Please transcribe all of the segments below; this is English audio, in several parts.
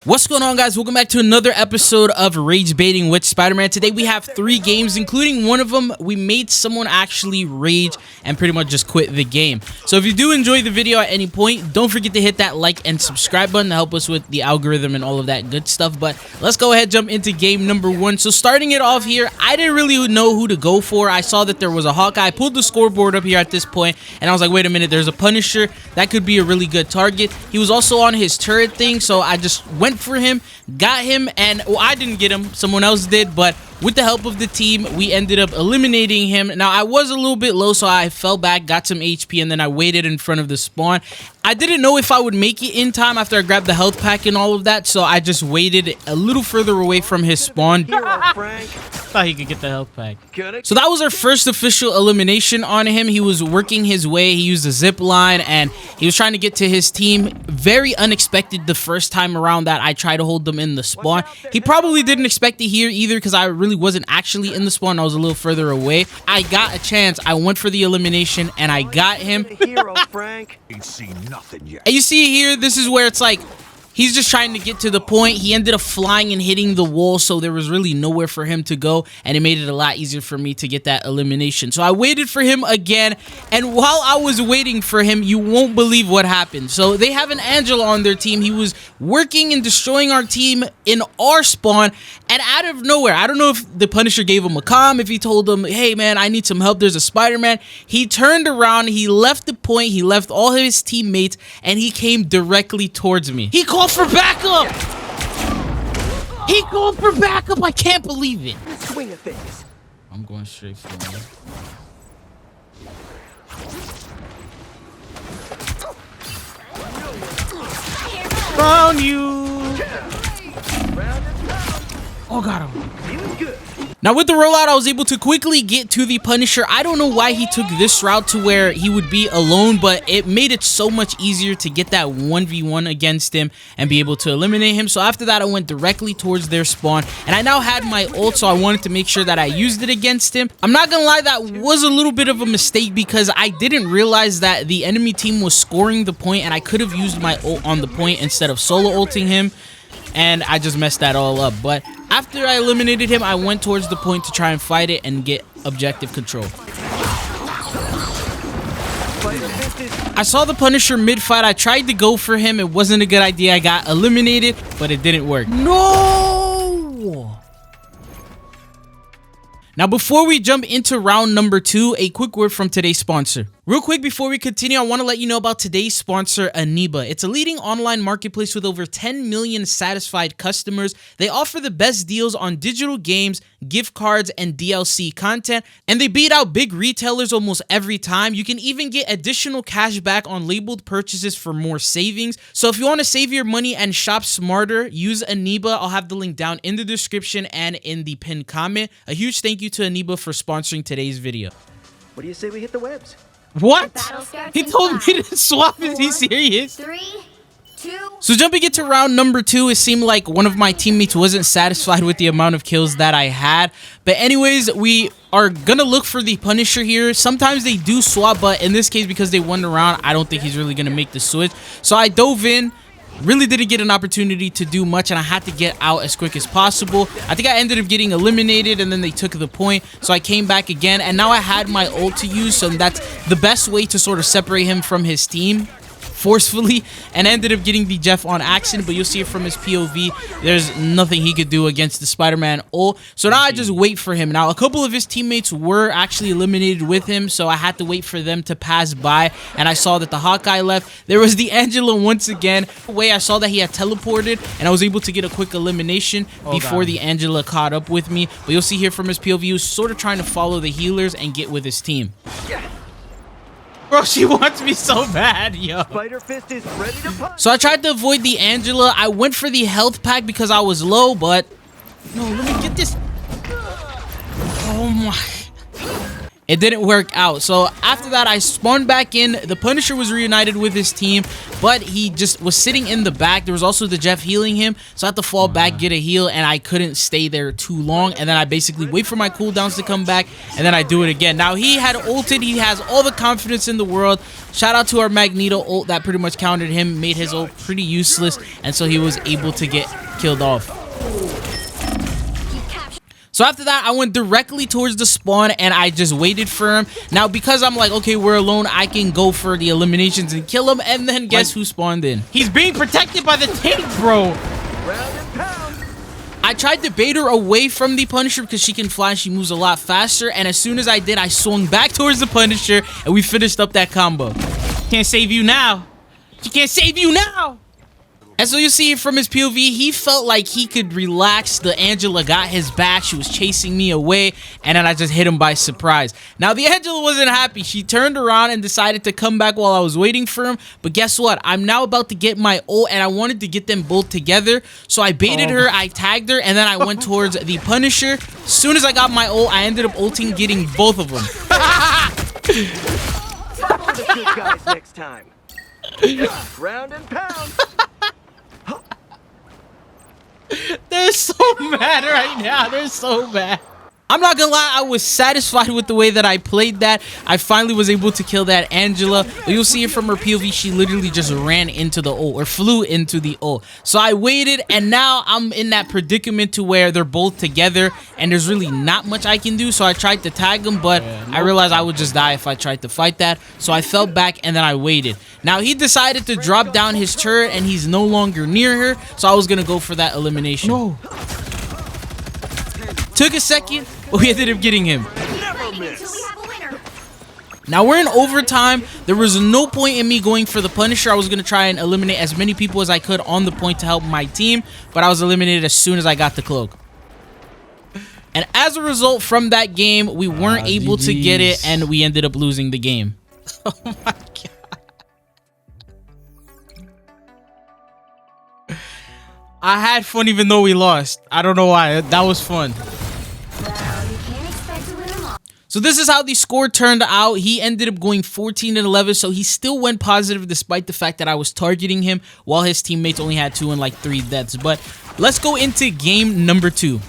What's going on, guys? Welcome back to another episode of Ragebaiting with Spider-Man. Today we have 3 games, including one of them we made someone actually rage and pretty much just quit the game. So if you do enjoy the video at any point, don't forget to hit that like and subscribe button to help us with the algorithm and all of that good stuff. But let's go ahead and jump into game number 1. So starting it off here, I didn't really know who to go for. I saw that there was a Hawkeye. I pulled the scoreboard up here at this point and I was like, wait a minute, there's a Punisher. That could be a really good target. He was also on his turret thing, so I just went for him, got him, and well, I didn't get him, someone else did, but with the help of the team we ended up eliminating him. Now I was a little bit low, so I fell back, got some HP, and then I waited in front of the spawn. I didn't know if I would make it in time after I grabbed the health pack and all of that, so I just waited a little further away from his spawn. Thought he could get the health pack. So that was our first official elimination on him. He was working his way, he used a zip line, and he was trying to get to his team. Very unexpected the first time around that I tried to hold them in the spawn. He probably didn't expect it here either, because I really wasn't actually in the spawn. I was a little further away. I got a chance. I went for the elimination and I got him. And you see here, this is where it's like he's just trying to get to the point. He ended up flying and hitting the wall, so there was really nowhere for him to go, and it made it a lot easier for me to get that elimination. So I waited for him again, and while I was waiting for him, you won't believe what happened. So they have an Angela on their team. He was working and destroying our team in our spawn, and out of nowhere, I don't know if the Punisher gave him a comm, if he told him, hey man, I need some help, there's a Spider-Man. He turned around, he left the point, he left all his teammates, and he came directly towards me. He called for backup! He called for backup! I can't believe it! Swing of things. I'm going straight for him. Found you! Oh, got him. Feeling good. Now with the rollout, I was able to quickly get to the Punisher. I don't know why he took this route to where he would be alone, but it made it so much easier to get that 1v1 against him and be able to eliminate him. So after that, I went directly towards their spawn, and I now had my ult, so I wanted to make sure that I used it against him. I'm not gonna lie, that was a little bit of a mistake because I didn't realize that the enemy team was scoring the point, and I could have used my ult on the point instead of solo ulting him, and I just messed that all up. But after I eliminated him, I went towards the point to try and fight it and get objective control. I saw the Punisher mid-fight. I tried to go for him. It wasn't a good idea. I got eliminated, but it didn't work. No! Now, before we jump into round number 2, a quick word from today's sponsor. Real quick, before we continue, I want to let you know about today's sponsor, Aniba. It's a leading online marketplace with over 10 million satisfied customers. They offer the best deals on digital games, gift cards, and DLC content, and they beat out big retailers almost every time. You can even get additional cash back on labeled purchases for more savings. So if you want to save your money and shop smarter, use Aniba. I'll have the link down in the description and in the pinned comment. A huge thank you to Aniba for sponsoring today's video. What do you say we hit the webs? What? He told me to swap. Is he serious? 3, 2. So jumping into round number 2, it seemed like one of my teammates wasn't satisfied with the amount of kills that I had. But anyways, we are gonna look for the Punisher here. Sometimes they do swap, but in this case, because they won the round, I don't think he's really gonna make the switch. So I dove in. Really didn't get an opportunity to do much, and I had to get out as quick as possible. I think I ended up getting eliminated, and then they took the point, so I came back again, and now I had my ult to use, so that's the best way to sort of separate him from his team forcefully, and ended up getting the Jeff on accident. But you'll see it from his POV, there's nothing he could do against the Spider-Man ult. So now I just wait for him. Now a couple of his teammates were actually eliminated with him, so I had to wait for them to pass by, and I saw that the Hawkeye left. There was the Angela once again. I saw that he had teleported, and I was able to get a quick elimination before the Angela caught up with me. But you'll see here from his POV, he was sort of trying to follow the healers and get with his team. Bro, she wants me so bad, yo. Spider Fist is ready to punch. So I tried to avoid the Angela. I went for the health pack because I was low, but no, let me get this. Oh my. it didn't work out. So after that, I spawned back in. The Punisher was reunited with his team, but he just was sitting in the back. There was also the Jeff healing him, so I had to fall back, get a heal, and I couldn't stay there too long. And then I basically wait for my cooldowns to come back, and then I do it again. Now, he had ulted. He has all the confidence in the world. Shout out to our Magneto ult that pretty much countered him, made his ult pretty useless, and so he was able to get killed off. So after that, I went directly towards the spawn and I just waited for him. Now, because I'm like, okay, we're alone, I can go for the eliminations and kill him. And then guess who spawned in? He's being protected by the tank, bro. I tried to bait her away from the Punisher because she can fly and she moves a lot faster. And as soon as I did, I swung back towards the Punisher and we finished up that combo. Can't save you now. She can't save you now. And so you see from his POV, he felt like he could relax. The Angela got his back. She was chasing me away, and then I just hit him by surprise. Now, the Angela wasn't happy. She turned around and decided to come back while I was waiting for him. But guess what? I'm now about to get my ult, and I wanted to get them both together. So I baited her, I tagged her, and then I went towards the Punisher. As soon as I got my ult, I ended up ulting, getting both of them. Follow the good guys next time. Round and pound. They're so mad right now. They're so mad. I'm not gonna lie, I was satisfied with the way that I played that. I finally was able to kill that Angela. You'll see it from her POV. She literally just ran into the ult, or flew into the ult. So I waited, and now I'm in that predicament to where they're both together, and there's really not much I can do. So I tried to tag them, but I realized I would just die if I tried to fight that. So I fell back, and then I waited. Now, he decided to drop down his turret, and he's no longer near her. So I was gonna go for that elimination. No. Took a second, but we ended up getting him. Now, we're in overtime. There was no point in me going for the Punisher. I was going to try and eliminate as many people as I could on the point to help my team, but I was eliminated as soon as I got the cloak. And as a result from that game, we weren't able to get it, and we ended up losing the game. Oh my god. I had fun even though we lost. I don't know why. That was fun. So this is how the score turned out. He ended up going 14-11, so he still went positive despite the fact that I was targeting him while his teammates only had 2 and like 3 deaths. But let's go into game number 2.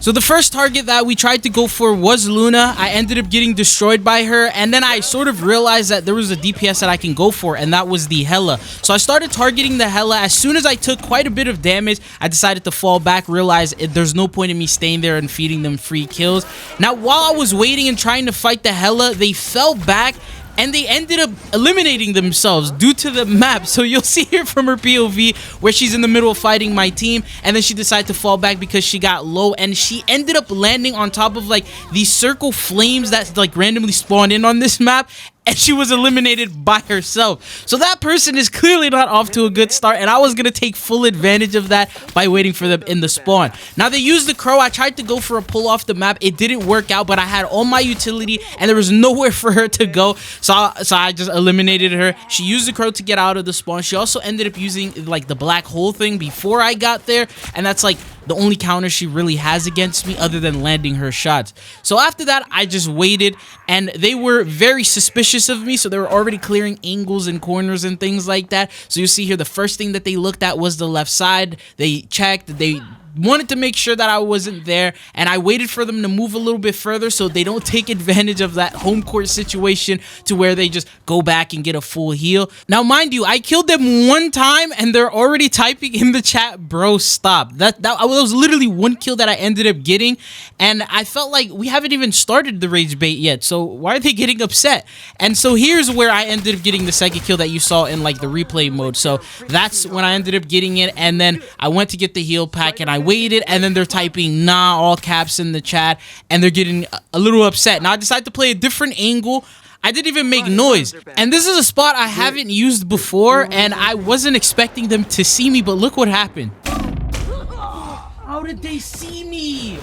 So the first target that we tried to go for was Luna. I ended up getting destroyed by her, and then I sort of realized that there was a DPS that I can go for, and that was the Hela. So I started targeting the Hela. As soon as I took quite a bit of damage, I decided to fall back, realized there's no point in me staying there and feeding them free kills. Now, while I was waiting and trying to fight the Hela, they fell back, and they ended up eliminating themselves due to the map. So you'll see here from her POV where she's in the middle of fighting my team, and then she decided to fall back because she got low, and she ended up landing on top of like these circle flames that like randomly spawned in on this map, and she was eliminated by herself. So that person is clearly not off to a good start, and I was going to take full advantage of that by waiting for them in the spawn. Now, they used the crow. I tried to go for a pull off the map. It didn't work out, but I had all my utility, and there was nowhere for her to go, so I just eliminated her. She used the crow to get out of the spawn. She also ended up using like the black hole thing before I got there, and that's like the only counter she really has against me other than landing her shots. So after that, I just waited, and they were very suspicious of me, so they were already clearing angles and corners and things like that. So you see here, the first thing that they looked at was the left side. They checked, they wanted to make sure that I wasn't there, and I waited for them to move a little bit further so they don't take advantage of that home court situation to where they just go back and get a full heal. Now, mind you, I killed them one time, and they're already typing in the chat, bro, stop. That was literally one kill that I ended up getting, and I felt like we haven't even started the Ragebait yet, so why are they getting upset? And so here's where I ended up getting the second kill that you saw in like the replay mode. So that's when I ended up getting it, and then I went to get the heal pack, and I waited, and then they're typing nah, all caps in the chat, and they're getting a little upset. Now I decided to play a different angle. I didn't even make noise, and this is a spot I haven't used before, and I wasn't expecting them to see me, but look what happened. How did they see me?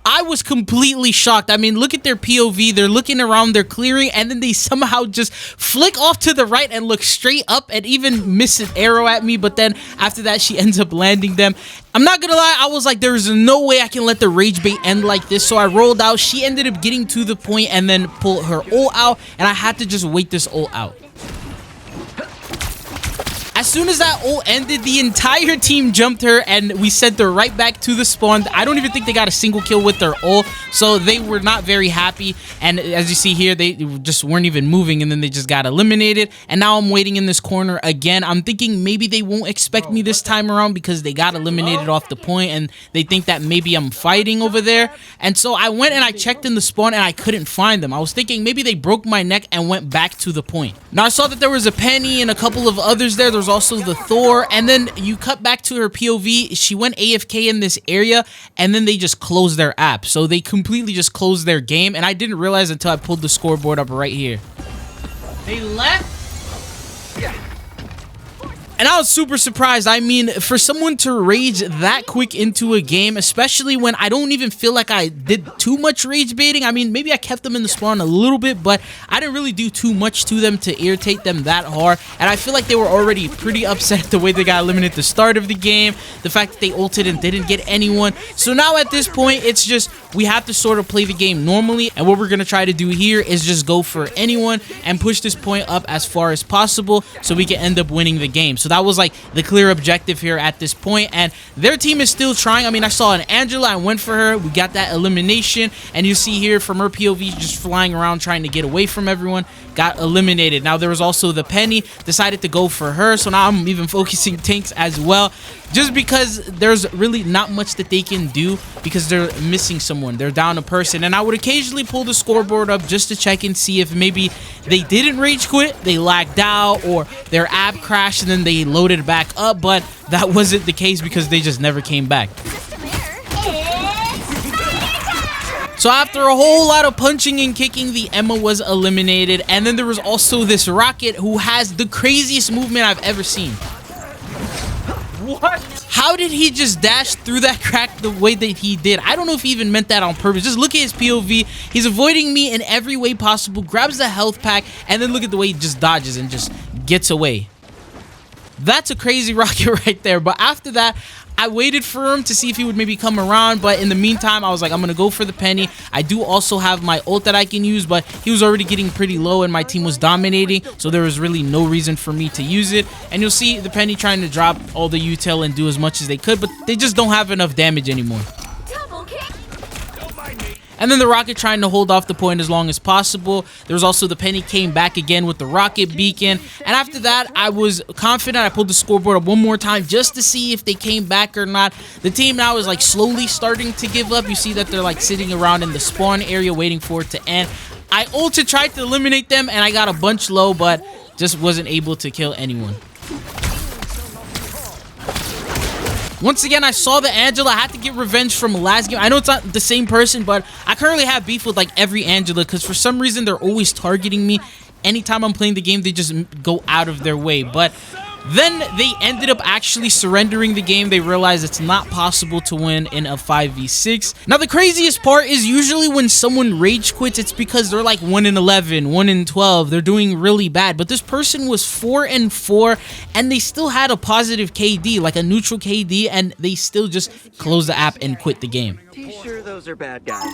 I was completely shocked. I mean, look at their POV. They're looking around, they're clearing, and then they somehow just flick off to the right and look straight up and even miss an arrow at me. But then after that, she ends up landing them. I'm not gonna lie, I was like, there's no way I can let the rage bait end like this. So I rolled out. She ended up getting to the point and then pulled her ult out, and I had to just wait this ult out. As soon as that ult ended, the entire team jumped her and we sent her right back to the spawn. I don't even think they got a single kill with their ult, so they were not very happy. And as you see here, they just weren't even moving, and then they just got eliminated. And now I'm waiting in this corner again. I'm thinking maybe they won't expect me this time around because they got eliminated off the point and they think that maybe I'm fighting over there. And so I went and I checked in the spawn and I couldn't find them. I was thinking maybe they broke my neck and went back to the point. Now I saw that there was a Penny and a couple of others there. There's also the Thor, and then you cut back to her POV. She went AFK in this area, and then they just closed their app. So they completely just closed their game, and I didn't realize until I pulled the scoreboard up right here. They left? And I was super surprised. I mean, for someone to rage that quick into a game, especially when I don't even feel like I did too much rage baiting. I mean, maybe I kept them in the spawn a little bit, but I didn't really do too much to them to irritate them that hard. And I feel like they were already pretty upset the way they got eliminated at the start of the game, the fact that they ulted and didn't get anyone. So now at this point, it's just we have to sort of play the game normally. And what we're going to try to do here is just go for anyone and push this point up as far as possible so we can end up winning the game. So that was like the clear objective here at this point, and their team is still trying. I mean, I saw an Angela, I went for her, we got that elimination, and you see here from her POV just flying around trying to get away from everyone, got eliminated. Now there was also the Penny, decided to go for her, so now I'm even focusing tanks as well, just because there's really not much that they can do because they're missing someone, they're down a person. And I would occasionally pull the scoreboard up just to check and see if maybe they didn't rage quit, they lagged out, or their app crashed and then they loaded back up, but that wasn't the case because they just never came back. So after a whole lot of punching and kicking, the Emma was eliminated. And then there was also this Rocket who has the craziest movement I've ever seen. What? How did he just dash through that crack the way that he did? I don't know if he even meant that on purpose. Just look at his POV. He's avoiding me in every way possible, grabs the health pack, and then look at the way he just dodges and just gets away. That's a crazy Rocket right there. But after that, I waited for him to see if he would maybe come around, but in the meantime, I was like, I'm gonna go for the Penny. I do also have my ult that I can use, but he was already getting pretty low and my team was dominating, so there was really no reason for me to use it. And you'll see the Penny trying to drop all the util and do as much as they could, but they just don't have enough damage anymore. And then the Rocket trying to hold off the point as long as possible. There was also the Penny came back again with the Rocket beacon. And after that, I was confident. I pulled the scoreboard up one more time just to see if they came back or not. The team now is like slowly starting to give up. You see that they're like sitting around in the spawn area waiting for it to end. I ulted, tried to eliminate them, and I got a bunch low, but just wasn't able to kill anyone. Once again, I saw the Angela. I had to get revenge from last game. I know it's not the same person, but I currently have beef with like every Angela because for some reason they're always targeting me. Anytime I'm playing the game, they just go out of their way. But then they ended up actually surrendering the game. They realized it's not possible to win in a 5v6. Now, the craziest part is usually when someone rage quits, it's because they're like 1-11, 1-12. They're doing really bad. But this person was 4-4, and they still had a positive KD, like a neutral KD, and they still just closed the app and quit the game. Sure, those are bad guys.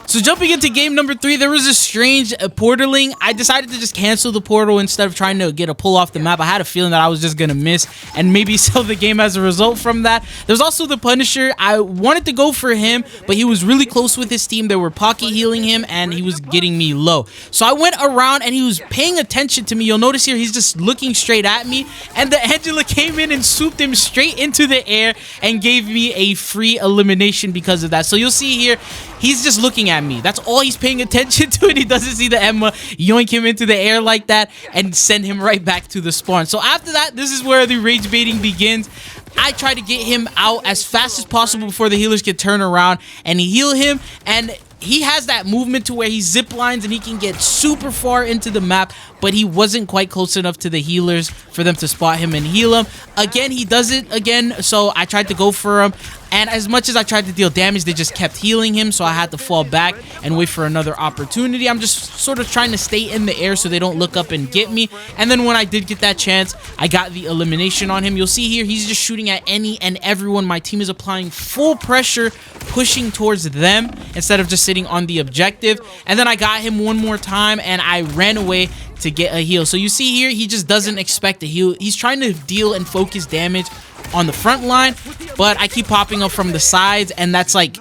So jumping into game number 3, there was a strange portaling. I decided to just cancel the portal instead of trying to get a pull off the map. I had a feeling that I was just gonna miss and maybe sell the game as a result from that. There's also the Punisher. I wanted to go for him, but he was really close with his team. They were pocket healing him and he was getting me low. So I went around and he was paying attention to me. You'll notice here he's just looking straight at me, and the Angela came in and swooped him straight into the air and gave me a free elimination because of that. So you'll see here he's just looking at me. That's all he's paying attention to, and he doesn't see the Emma yoink him into the air like that and send him right back to the spawn. So after that, this is where the rage baiting begins. I try to get him out as fast as possible before the healers can turn around and heal him, and he has that movement to where he zip lines and he can get super far into the map, but he wasn't quite close enough to the healers for them to spot him and heal him. Again, he does it again, so I tried to go for him. And as much as I tried to deal damage, they just kept healing him, so I had to fall back and wait for another opportunity. I'm just sort of trying to stay in the air so they don't look up and get me. And then when I did get that chance, I got the elimination on him. You'll see here, he's just shooting at any and everyone. My team is applying full pressure, pushing towards them instead of just sitting on the objective. And then I got him one more time, and I ran away to get a heal. So you see here, he just doesn't expect a heal. He's trying to deal and focus damage on the front line, but I keep popping up from the sides, and that's like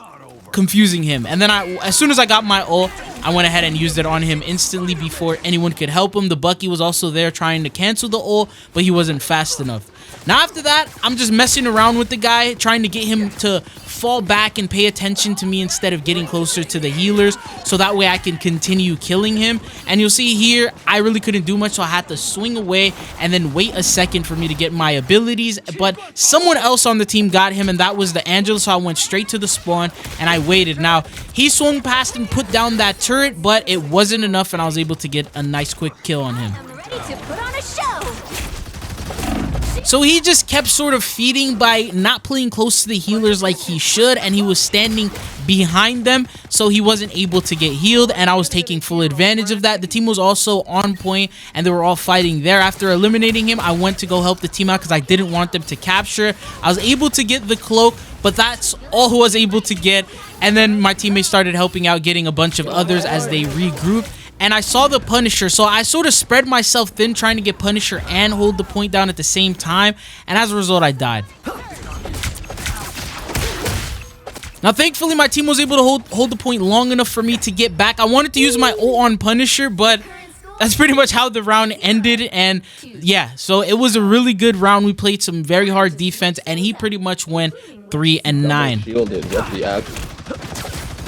confusing him. And then as soon as I got my ult, I went ahead and used it on him instantly before anyone could help him. The Bucky was also there trying to cancel the ult, but he wasn't fast enough. Now after that, I'm just messing around with the guy, trying to get him to fall back and pay attention to me instead of getting closer to the healers, so that way I can continue killing him. And you'll see here, I really couldn't do much, so I had to swing away and then wait a second for me to get my abilities. But someone else on the team got him, and that was the Angela, so I went straight to the spawn and I waited. Now, he swung past and put down that turret, but it wasn't enough, and I was able to get a nice quick kill on him. I'm ready to put on a show. So he just kept sort of feeding by not playing close to the healers like he should, and he was standing behind them, so he wasn't able to get healed, and I was taking full advantage of that. The team was also on point, and they were all fighting there. After eliminating him, I went to go help the team out because I didn't want them to capture. I was able to get the cloak, but that's all I was able to get, and then my teammates started helping out, getting a bunch of others as they regrouped. And I saw the Punisher, so I sort of spread myself thin trying to get Punisher and hold the point down at the same time, and as a result, I died. Now, thankfully, my team was able to hold the point long enough for me to get back. I wanted to use my ult on Punisher, but that's pretty much how the round ended. And yeah, so it was a really good round. We played some very hard defense, and he pretty much went 3-9. Shielded. What's the app?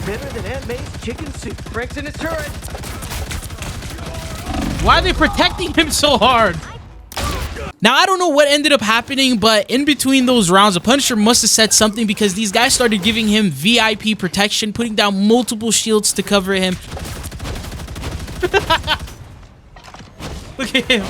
Better than Aunt May's chicken soup. Frank's in his turret. Why are they protecting him so hard? Now, I don't know what ended up happening, but in between those rounds, the Punisher must have said something because these guys started giving him VIP protection, putting down multiple shields to cover him. Look at him.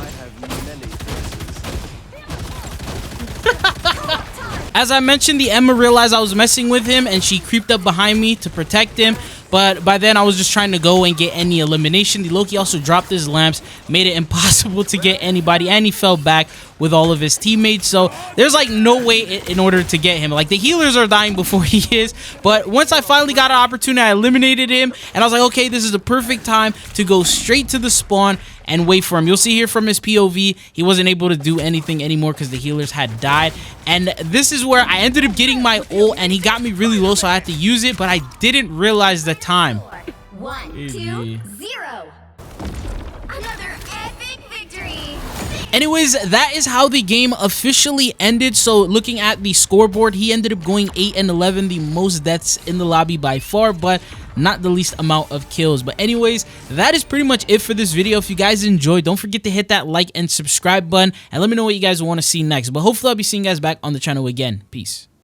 As I mentioned, the Emma realized I was messing with him, and she creeped up behind me to protect him. But by then, I was just trying to go and get any elimination. The Loki also dropped his lamps, made it impossible to get anybody, and he fell back with all of his teammates. So there's like no way in order to get him. Like, the healers are dying before he is. But once I finally got an opportunity, I eliminated him, and I was like, okay, this is the perfect time to go straight to the spawn and wait for him. You'll see here from his POV, he wasn't able to do anything anymore because the healers had died. And this is where I ended up getting my ult, and he got me really low, so I had to use it, but I didn't realize the time. 1, 2, 0. Another epic victory. Anyways, that is how the game officially ended. So looking at the scoreboard, he ended up going 8-11, the most deaths in the lobby by far, but not the least amount of kills. But anyways, that is pretty much it for this video. If you guys enjoyed, don't forget to hit that like and subscribe button, and let me know what you guys want to see next. But hopefully I'll be seeing you guys back on the channel again. Peace.